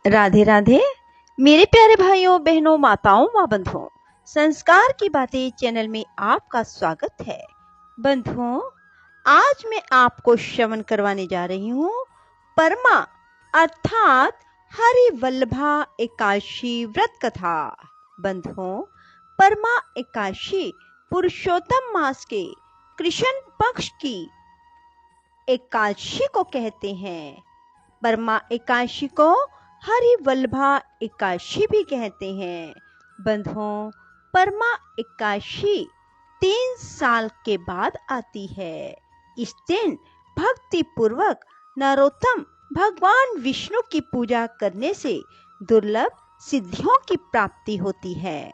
राधे राधे मेरे प्यारे भाइयों बहनों माताओं व बंधुओं, संस्कार की बातें चैनल में आपका स्वागत है। बंधुओं, आज मैं आपको श्रवण करवाने जा रही हूँ परमा अर्थात हरि वल्लभा एकादशी व्रत कथा। बंधुओं, परमा एकादशी पुरुषोत्तम मास के कृष्ण पक्ष की एकादशी को कहते हैं। परमा एकादशी को हरि वल्लभा एकादशी भी कहते हैं। बंधुओं, परमा एकादशी 3 साल के बाद आती है। इस दिन भक्ति पूर्वक नरोत्तम भगवान विष्णु की पूजा करने से दुर्लभ सिद्धियों की प्राप्ति होती है।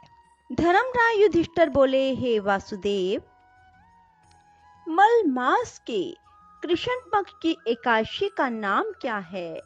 धर्मराज युधिष्ठिर बोले, हे वासुदेव, मल मास के कृष्ण पक्ष की एकादशी का नाम क्या है?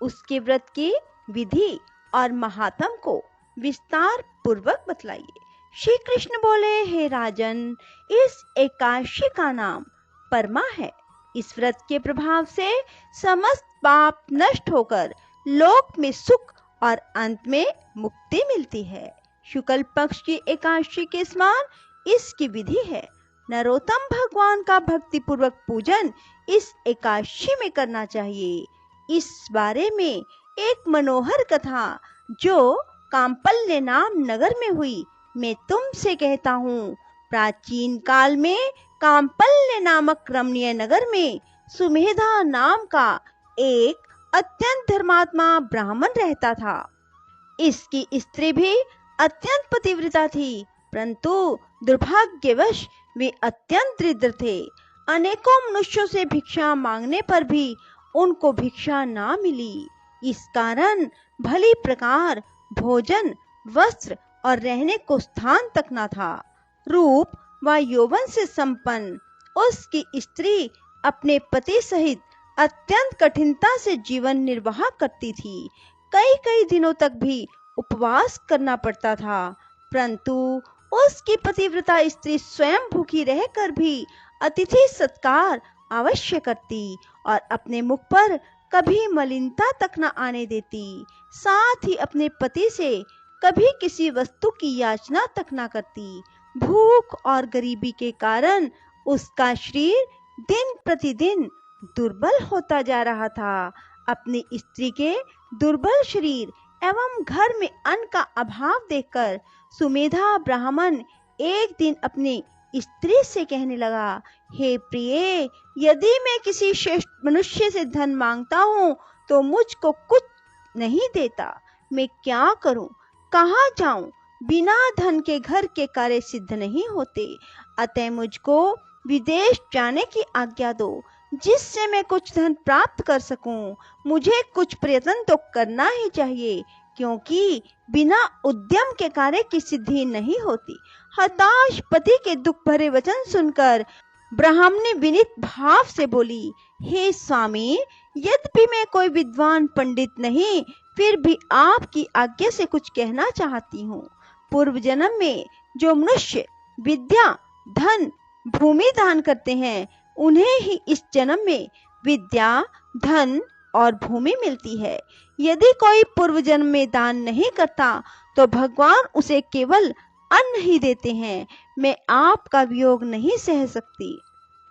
उसके व्रत की विधि और महात्म को विस्तार पूर्वक बतलाइए। श्री कृष्ण बोले, हे राजन, इस एकादशी का नाम परमा है। इस व्रत के प्रभाव से समस्त पाप नष्ट होकर लोक में सुख और अंत में मुक्ति मिलती है। शुक्ल पक्ष की एकादशी के समान इसकी विधि है। नरोत्तम भगवान का भक्ति पूर्वक पूजन इस एकादशी में करना चाहिए। इस बारे में एक मनोहर कथा जो कांपल्य नाम नगर में हुई, मैं तुमसे कहता हूँ। प्राचीन काल में कांपल्य नामक रमणीय नगर में सुमेधा नाम का एक अत्यंत धर्मात्मा ब्राह्मण रहता था। इसकी स्त्री भी अत्यंत पतिव्रता थी, परंतु दुर्भाग्यवश वे अत्यंत दरिद्र थे। अनेकों मनुष्यों से भिक्षा मांगने पर भी उनको भिक्षा ना मिली। इस कारण भली प्रकार भोजन, वस्त्र और रहने को स्थान तक न था। रूप व यौवन से संपन्न उसकी स्त्री अपने पति सहित अत्यंत कठिनता से जीवन निर्वाह करती थी। कई कई दिनों तक भी उपवास करना पड़ता था, परंतु उसकी पतिव्रता स्त्री स्वयं भूखी रहकर भी अतिथि सत्कार अवश्य करती और अपने मुख पर कभी मलिनता तक न आने देती। साथ ही अपने पति से कभी किसी वस्तु की याचना तक न करती। भूख और गरीबी के कारण उसका शरीर दिन प्रतिदिन दुर्बल होता जा रहा था। अपनी स्त्री के दुर्बल शरीर एवं घर में अन्न का अभाव देखकर सुमेधा ब्राह्मण एक दिन अपनी स्त्री से कहने लगा, हे प्रिय, यदि मैं किसी श्रेष्ठ मनुष्य से धन मांगता हूँ तो मुझको कुछ नहीं देता। मैं क्या करूँ, कहाँ जाऊँ? बिना धन के घर के कार्य सिद्ध नहीं होते। अतः मुझको विदेश जाने की आज्ञा दो, जिससे मैं कुछ धन प्राप्त कर सकूं। मुझे कुछ प्रयत्न तो करना ही चाहिए, क्योंकि बिना उद्यम के कार्य की सिद्धि नहीं होती। हताश पति के दुख भरे वचन सुनकर ब्राह्मणी विनीत भाव से बोली, हे स्वामी, यद्यपि मैं कोई विद्वान पंडित नहीं, फिर भी आपकी आज्ञा से कुछ कहना चाहती हूँ। पूर्व जन्म में जो मनुष्य विद्या, धन, भूमि दान करते हैं, उन्हें ही इस जन्म में विद्या, धन और भूमि मिलती है। यदि कोई पूर्व जन्म में दान नहीं करता तो भगवान उसे केवल अन्न ही देते हैं। मैं आपका वियोग नहीं सह सकती।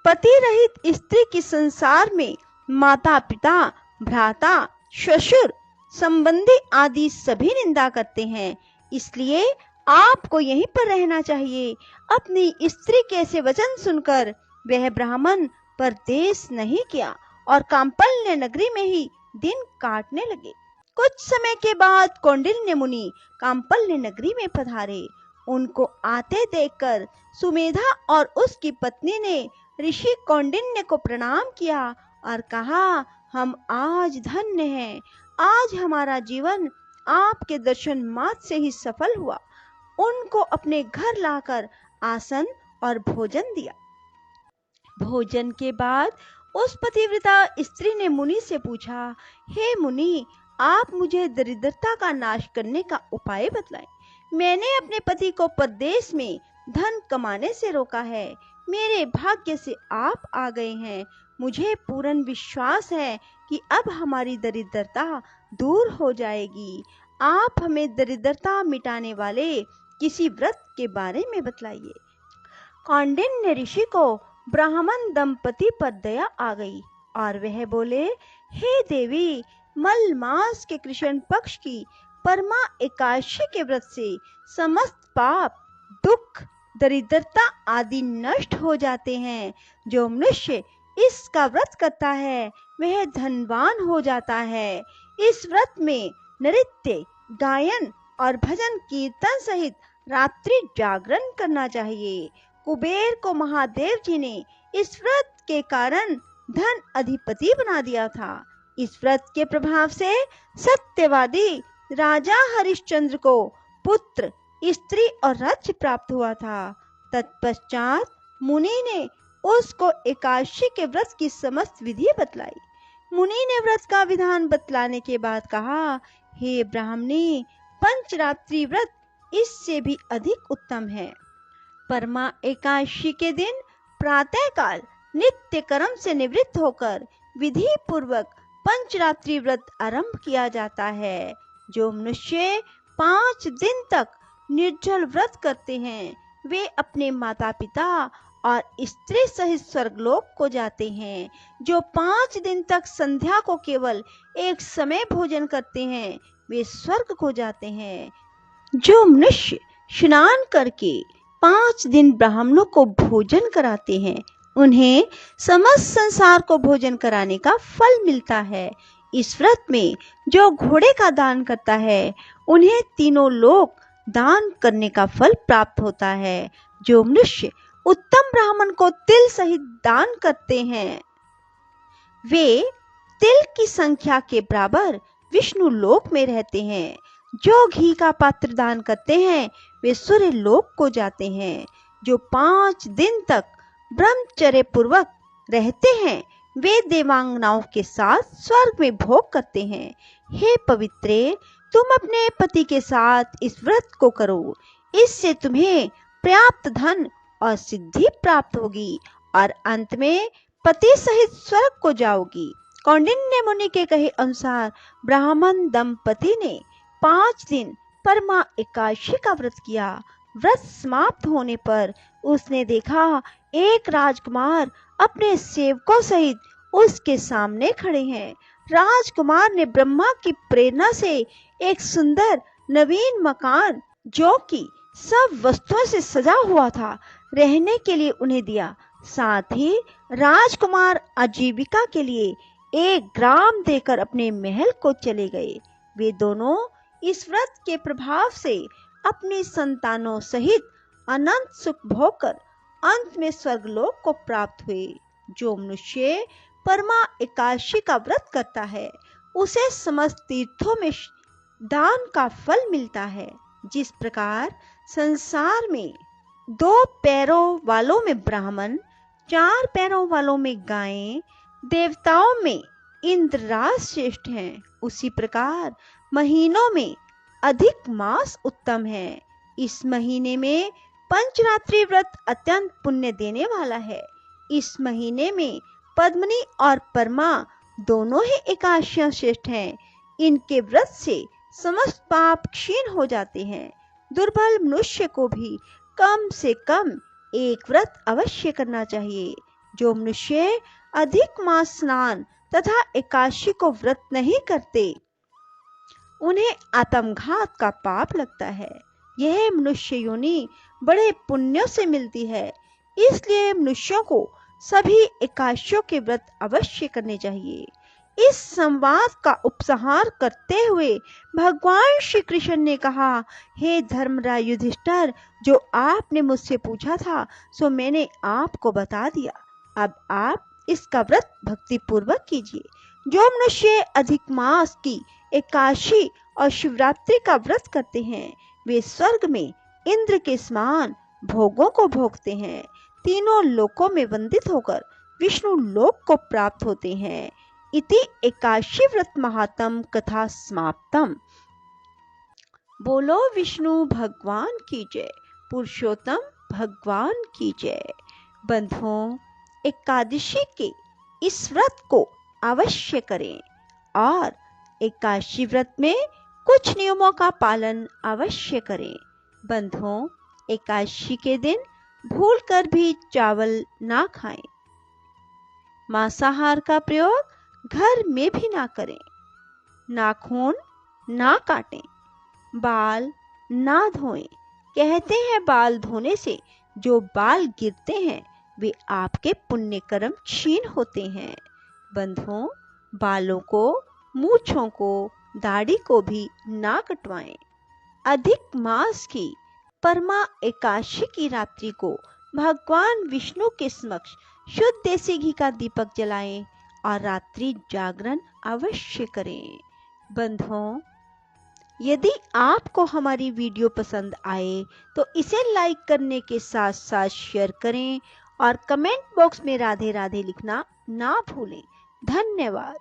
पति रहित स्त्री की संसार में माता पिता, भ्राता, ससुर, संबंधी आदि सभी निंदा करते हैं, इसलिए आपको यहीं पर रहना चाहिए। अपनी स्त्री के ऐसे वचन सुनकर वह ब्राह्मण परदेश नहीं किया और कांपल्य नगरी में ही दिन काटने लगे। कुछ समय के बाद कौंडिन्य मुनि कांपल्य नगरी में पधारे। उनको आते देखकर सुमेधा और उसकी पत्नी ने ऋषि कौंडिन्य को प्रणाम किया और कहा, हम आज धन्य हैं। आज हमारा जीवन आपके दर्शन मात्र से ही सफल हुआ। उनको अपने घर लाकर आसन और भोजन दिया। भोजन के बाद उस पतिव्रता स्त्री ने मुनि से पूछा, हे मुनि, आप मुझे दरिद्रता का नाश करने का उपाय बतलाएं। मैंने अपने पति को परदेश में धन कमाने से रोका है, मेरे भाग्य से आप आ गए हैं। मुझे पूर्ण विश्वास है कि अब हमारी दरिद्रता दूर हो जाएगी। आप हमें दरिद्रता मिटाने वाले किसी व्रत के बारे में बतलाइए। कौंडिन्य ऋषि को ब्राह्मण दंपति पर दया आ गई और वह बोले, हे देवी, मल मास के कृष्ण पक्ष की परमा एकादशी के व्रत से समस्त पाप, दुख, दरिद्रता आदि नष्ट हो जाते हैं। जो मनुष्य इसका व्रत करता है वह धनवान हो जाता है। इस व्रत में नृत्य, गायन और भजन कीर्तन सहित रात्रि जागरण करना चाहिए। कुबेर को महादेव जी ने इस व्रत के कारण धन अधिपति बना दिया था। इस व्रत के प्रभाव से सत्यवादी राजा हरिश्चंद्र को पुत्र, स्त्री और राज्य प्राप्त हुआ था। तत्पश्चात मुनि ने उसको एकादशी के व्रत की समस्त विधि बतलाई। मुनि ने व्रत का विधान बतलाने के बाद कहा, हे ब्राह्मणी, पंचरात्रि व्रत इससे भी अधिक उत्तम है। परमा एकादशी के दिन प्रातःकाल नित्य कर्म से निवृत्त होकर विधि पूर्वक पंचरात्रि व्रत आरंभ किया जाता है। जो मनुष्य 5 दिन तक निर्जल व्रत करते हैं वे अपने माता पिता और स्त्री सहित स्वर्गलोक को जाते हैं। जो 5 दिन तक संध्या को केवल एक समय भोजन करते हैं वे स्वर्ग को जाते हैं। जो मनुष्य स्नान करके 5 दिन ब्राह्मणों को भोजन कराते हैं उन्हें समस्त संसार को भोजन कराने का फल मिलता है। इस व्रत में जो घोड़े का दान करता है उन्हें तीनों लोक दान करने का फल प्राप्त होता है। जो मनुष्य उत्तम ब्राह्मण को तिल सहित दान करते हैं वे तिल की संख्या के बराबर विष्णु लोक में रहते हैं। जो घी का पात्र दान करते हैं वे सूर्य लोक को जाते हैं। जो 5 दिन तक ब्रह्मचर्य पूर्वक रहते हैं वे देवांगनाओं के साथ स्वर्ग में भोग करते हैं। हे पवित्रे, तुम अपने पति के साथ इस व्रत को करो। इससे तुम्हें पर्याप्त धन और सिद्धि प्राप्त होगी और अंत में पति सहित स्वर्ग को जाओगी। कौंडिन्य मुनि के कहे अनुसार ब्राह्मण दंपति ने 5 दिन परमा एकादशी का व्रत किया। व्रत समाप्त होने पर उसने देखा एक राजकुमार अपने सेवकों सहित उसके सामने खड़े हैं। राजकुमार ने ब्रह्मा की प्रेरणा से एक सुंदर नवीन मकान जो कि सब वस्तुओं से सजा हुआ था रहने के लिए उन्हें दिया। साथ ही राजकुमार आजीविका के लिए एक ग्राम देकर अपने महल को चले गए। वे दोनों इस व्रत के प्रभाव से अपनी संतानों सहित अनंत सुख भोगकर अंत में स्वर्गलोक को प्राप्त हुए। जो मनुष्य परमा एकादशी का व्रत करता है उसे समस्त तीर्थों में दान का फल मिलता है। जिस प्रकार संसार में 2 पैरों वालों में ब्राह्मण, 4 पैरों वालों में गायें, देवताओं में इंद्रराज श्रेष्ठ हैं, उसी प्रकार महीनों में अधिक मास उत्तम है। इस महीने में पंचरात्रि व्रत अत्यंत पुण्य देने वाला है। इस महीने में पद्मनी और परमा दोनों ही एकादशियां श्रेष्ठ हैं। इनके व्रत से समस्त पाप क्षीण हो जाते हैं। दुर्बल मनुष्य को भी कम से कम एक व्रत अवश्य करना चाहिए। जो मनुष्य अधिक मास स्नान तथा एकादशी को व्रत नहीं करते उन्हें आत्मघात का पाप लगता है। यह मनुष्य योनि बड़े पुण्यों से मिलती है। इसलिए मनुष्यों को सभी एकादशियों के व्रत अवश्य करने चाहिए। इस संवाद का उपसंहार करते हुए भगवान श्री कृष्ण ने कहा, हे धर्मराज युधिष्ठिर, जो आपने मुझसे पूछा था सो मैंने आपको बता दिया। अब आप इसका व्रत भक्ति पूर्वक कीजिए। जो मनुष्य अधिक मास की एकादशी और शिवरात्रि का व्रत करते हैं वे स्वर्ग में इंद्र के समान भोगों को भोगते हैं। तीनों लोकों में वंदित होकर विष्णु लोक को प्राप्त होते हैं। इति एकादशी व्रत महात्म कथा समाप्तम। बोलो विष्णु भगवान की जय, पुरुषोत्तम भगवान की जय। बंधुओं, एकादशी के इस व्रत को अवश्य करें और एकादशी व्रत में कुछ नियमों का पालन अवश्य करें। बंधुओं, एकादशी के दिन भूलकर भी चावल ना खाएं। मांसाहार का प्रयोग घर में भी ना करें। नाखून ना काटें। बाल ना धोएं। कहते हैं बाल धोने से जो बाल गिरते हैं वे आपके पुण्य कर्म क्षीण होते हैं। बंधुओं, बालों को, मूंछों को, दाढ़ी को भी ना कटवाएं। अधिक मास की परमा एकादशी की रात्रि को भगवान विष्णु के समक्ष शुद्ध देसी घी का दीपक जलाएं और रात्रि जागरण अवश्य करें। बंधुओं, यदि आपको हमारी वीडियो पसंद आए तो इसे लाइक करने के साथ साथ शेयर करें और कमेंट बॉक्स में राधे राधे लिखना ना भूलें। धन्यवाद।